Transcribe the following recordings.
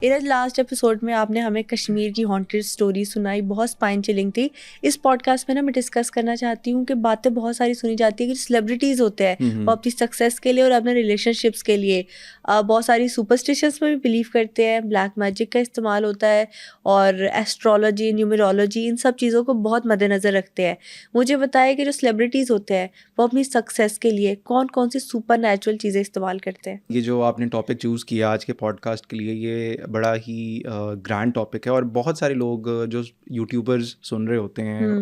इरज, last episode में आपने हमें कश्मीर की हॉन्टेड स्टोरी सुनाई, बहुत स्पाइन चिलिंग थी। इस पॉडकास्ट में ना मैं डिस्कस करना चाहती हूँ कि बातें बहुत सारी सुनी जाती है कि सेलिब्रिटीज़ होते हैं वो अपनी सक्सेस के लिए और अपने रिलेशनशिप्स के लिए बहुत सारी सुपरस्टिशंस में भी बिलीव करते हैं, ब्लैक मैजिक का इस्तेमाल होता है और एस्ट्रोलॉजी, न्यूमरोलॉजी, इन सब चीज़ों को बहुत मद्देनज़र रखते हैं। मुझे बताया कि जो सेलिब्रिटीज़ होते हैं वो अपनी सक्सेस के लिए कौन कौन सी सुपर नेचुरल चीज़ें इस्तेमाल करते हैं। ये जो आपने टॉपिक चूज़ किया आज के पॉडकास्ट के लिए, ये बड़ा ही ग्रैंड टॉपिक है और बहुत सारे लोग जो यूट्यूबर्स सुन रहे होते हैं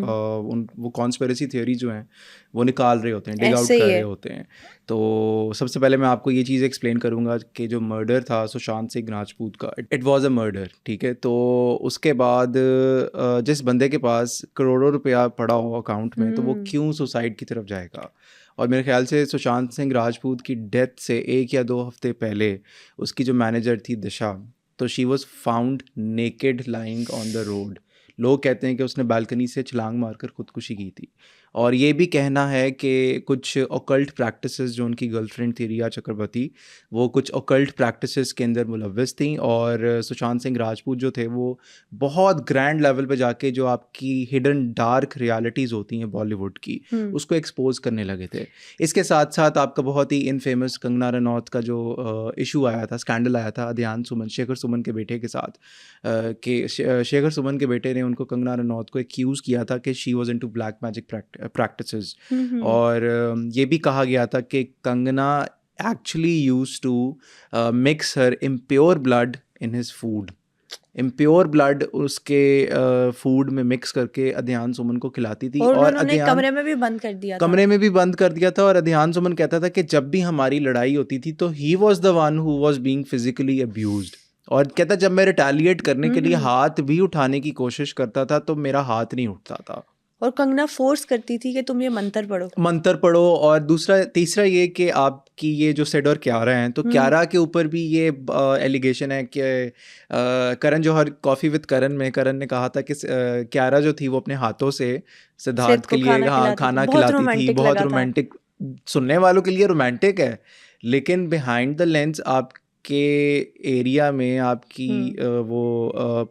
वो कॉन्स्पिरेसी थ्योरी जो हैं वो निकाल रहे होते हैं, डिग आउट ऐसे ही कर है। रहे होते हैं। तो सबसे पहले मैं आपको ये चीज़ एक्सप्लेन करूँगा कि जो मर्डर था सुशांत सिंह राजपूत का, इट वाज अ मर्डर, ठीक है। तो उसके बाद जिस बंदे के पास करोड़ों रुपया पड़ा हो अकाउंट में, तो वो क्यों सुसाइड की तरफ जाएगा। और मेरे ख्याल से सुशांत सिंह राजपूत की डेथ से 1 या 2 हफ्ते पहले उसकी जो मैनेजर थी दिशा, तो she was found naked lying on the road. लोग कहते हैं कि उसने बालकनी से छलांग मारकर खुदकुशी की थी। और ये भी कहना है कि कुछ ऑकल्ट प्रैक्टिसेस जो उनकी गर्लफ्रेंड थी रिया चक्रवर्ती, वो कुछ ऑकल्ट प्रैक्टिसेस के अंदर मुलव्वस थी। और सुशांत सिंह राजपूत जो थे वो बहुत ग्रैंड लेवल पे जाके जो आपकी हिडन डार्क रियलिटीज़ होती हैं बॉलीवुड की, उसको एक्सपोज करने लगे थे। इसके साथ साथ आपका बहुत ही इनफेमस कंगना रनौत का जो इशू आया था, स्कैंडल आया था अध्यान सुमन, शेखर सुमन के बेटे के साथ, कि शेखर सुमन के बेटे ने उनको, कंगना रनौत को, एक्यूज़ किया था कि she was into black magic practices. और ये भी कहा गया था कि Kangana actually used to mix her impure blood in his food. Impure blood उसके फूड में मिक्स करके अध्यान सुमन को खिलाती थी। और और उन्होंने कमरे में भी बंद कर दिया था। कमरे में भी बंद कर दिया था। और अध्यान सुमन कहता था कि जब भी हमारी लड़ाई होती थी तो he was the one who was being physically abused. और कहता जब मैं रिटेलिएट करने के लिए हाथ भी उठाने की कोशिश करता था तो मेरा हाथ नहीं उठता था। और कंगना फोर्स करती थी कि तुम ये मंत्र पढ़ो। और तीसरा ये कि आपकी ये जो सेड और क्यारा हैं, तो क्यारा के ऊपर भी ये एलिगेशन है कि करण जौहर, कॉफ़ी विद करण में करण ने कहा था कि क्यारा जो थी वो अपने हाथों से सिद्धार्थ के लिए खाना खिलाती थी। बहुत रोमांटिक, सुनने वालों के लिए रोमांटिक है, लेकिन बिहाइंड द लेंस आपके एरिया में, आपकी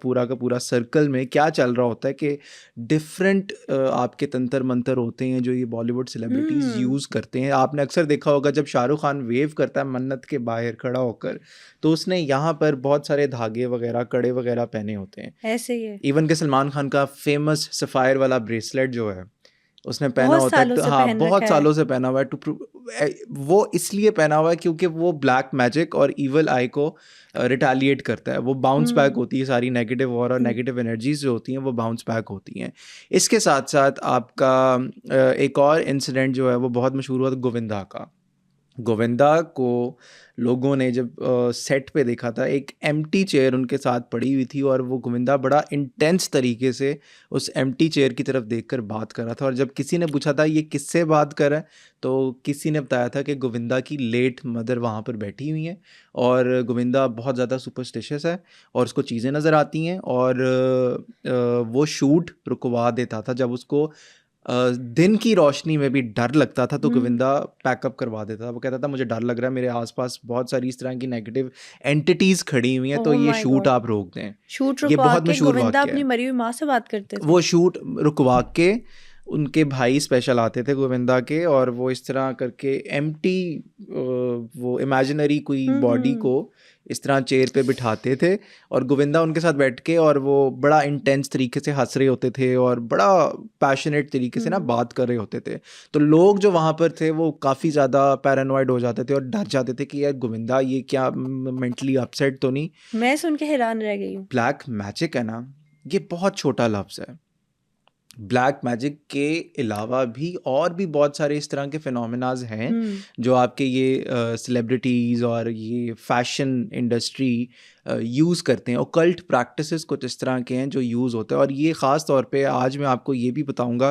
पूरा का पूरा सर्कल में क्या चल रहा होता है कि डिफरेंट आपके तंत्र मंत्र होते हैं जो ये बॉलीवुड सेलिब्रिटीज़ यूज़ करते हैं। आपने अक्सर देखा होगा जब शाहरुख खान वेव करता है मन्नत के बाहर खड़ा होकर, तो उसने यहाँ पर बहुत सारे धागे वगैरह, कड़े वगैरह पहने होते हैं। ऐसे ही है। इवन के सलमान खान का फेमस सफ़ायर वाला ब्रेसलेट जो है उसने पहना बहुत होता है। सालों से हाँ, पहन बहुत रखा है। सालों से पहना हुआ है। वो इसलिए पहना हुआ है क्योंकि वो ब्लैक मैजिक और इवल आई को रिटेलिएट करता है। वो बाउंस बैक होती है, सारी नेगेटिव और नेगेटिव एनर्जीज जो होती हैं वो बाउंस बैक होती हैं। इसके साथ साथ आपका एक और इंसिडेंट जो है वो बहुत मशहूर हुआ था गोविंदा का। गोविंदा को लोगों ने जब सेट पे देखा था, एक एम्प्टी चेयर उनके साथ पड़ी हुई थी और वो गोविंदा बड़ा इंटेंस तरीके से उस एम्प्टी चेयर की तरफ देखकर बात कर रहा था। और जब किसी ने पूछा था ये किससे बात कर रहा है, तो किसी ने बताया था कि गोविंदा की लेट मदर वहाँ पर बैठी हुई हैं और गोविंदा बहुत ज़्यादा सुपरस्टिशियस है और उसको चीज़ें नज़र आती हैं। और वो शूट रुकवा देता था जब उसको दिन की रोशनी में भी डर लगता था, तो गोविंदा पैकअप करवा देता था। वो कहता था मुझे डर लग रहा है, मेरे आसपास बहुत सारी इस तरह की नेगेटिव एंटिटीज खड़ी हुई हैं, तो ये शूट आप रोक दें। शूट ये रुकवा बहुत के मशहूर गोविंदा वाक्य अपनी है। मरी हुई माँ से बात करते थे। वो शूट रुकवा के उनके भाई स्पेशल आते थे गोविंदा के, और वो इस तरह करके एम्प्टी वो इमेजिनरी कोई बॉडी को इस तरह चेयर पे बिठाते थे और गोविंदा उनके साथ बैठ के, और वो बड़ा इंटेंस तरीके से हंस रहे होते थे और बड़ा पैशनेट तरीके से ना बात कर रहे होते थे। तो लोग जो वहाँ पर थे वो काफ़ी ज़्यादा पैरानॉइड हो जाते थे और डर जाते थे कि यार गोविंदा ये क्या मेंटली अपसेट तो नहीं। मैं सुन के हैरान रह गई हूँ। ब्लैक मैजिक है ना, ये बहुत छोटा लफ्ज़ है। ब्लैक मैजिक के अलावा भी और भी बहुत सारे इस तरह के फिनोमेनाज हैं जो आपके ये सेलिब्रिटीज़ और ये फैशन इंडस्ट्री यूज़ करते हैं। ओकल्ट प्रैक्टिसेस कुछ इस तरह के हैं जो यूज़ होते हैं। और ये ख़ास तौर पे आज मैं आपको ये भी बताऊंगा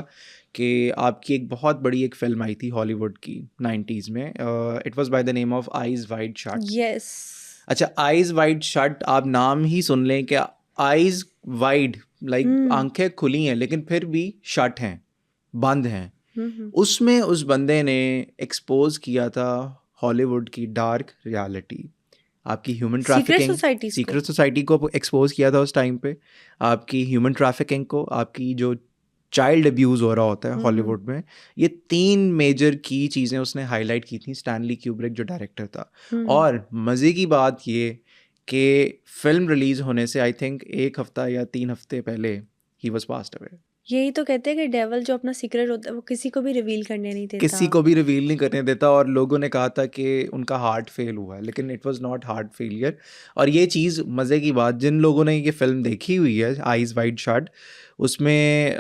कि आपकी एक बहुत बड़ी एक फ़िल्म आई थी हॉलीवुड की 90s में, it was by the name of eyes wide shut. Yes. अच्छा, आइज़ वाइड शट, आप नाम ही सुन लें कि आइज़ वाइड लाइक आंखें खुली हैं लेकिन फिर भी शट हैं, बंद हैं। उसमें उस बंदे ने एक्सपोज किया था हॉलीवुड की डार्क रियलिटी। आपकी human secret trafficking, society secret society को एक्सपोज किया था उस टाइम पे, आपकी ह्यूमन ट्रैफिकिंग को, आपकी जो चाइल्ड अब्यूज़ हो रहा होता है हॉलीवुड में। ये 3 मेजर की चीज़ें उसने हाईलाइट की थी, स्टैनली क्यूब्रिक जो डायरेक्टर था। और मज़े की बात ये कि फिल्म रिलीज़ होने से आई थिंक 1 हफ़्ता या 3 हफ़्ते पहले ही वाज पास्ड अवे। यही तो कहते हैं कि डेवल जो अपना सीक्रेट होता है वो किसी को भी रिवील करने नहीं देता। किसी को भी रिवील नहीं करने देता, और लोगों ने कहा था कि उनका हार्ट फेल हुआ है, लेकिन it was not heart failure. और ये चीज़ मज़े की बात, जिन लोगों ने ये फिल्म देखी हुई है आइज़ वाइड शट, उसमें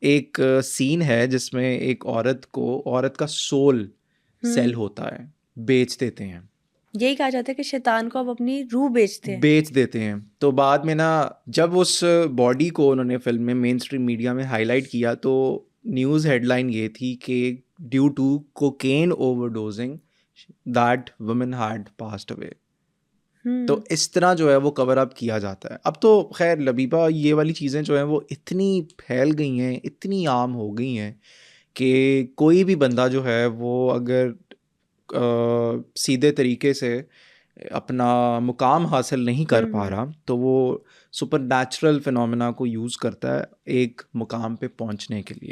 एक सीन है जिसमें एक औरत का सोल सेल होता है, बेच देते हैं, यही कहा जाता है कि शैतान को अब अपनी रूह बेचते हैं। बेच देते हैं। तो बाद में ना, जब उस बॉडी को उन्होंने फिल्म में मेन स्ट्रीम मीडिया में हाईलाइट किया, तो न्यूज़ हेडलाइन ये थी कि due to cocaine overdosing that women had passed away. तो इस तरह जो है वो कवर अप किया जाता है। अब तो खैर लबीबा, ये वाली चीज़ें जो हैं वो इतनी फैल गई हैं, इतनी आम हो गई हैं कि कोई भी बंदा जो है वो अगर सीधे तरीके से अपना मुकाम हासिल नहीं कर पा रहा, तो वो सुपर नेचुरल फिनोमेना को यूज़ करता है एक मुकाम पे पहुंचने के लिए।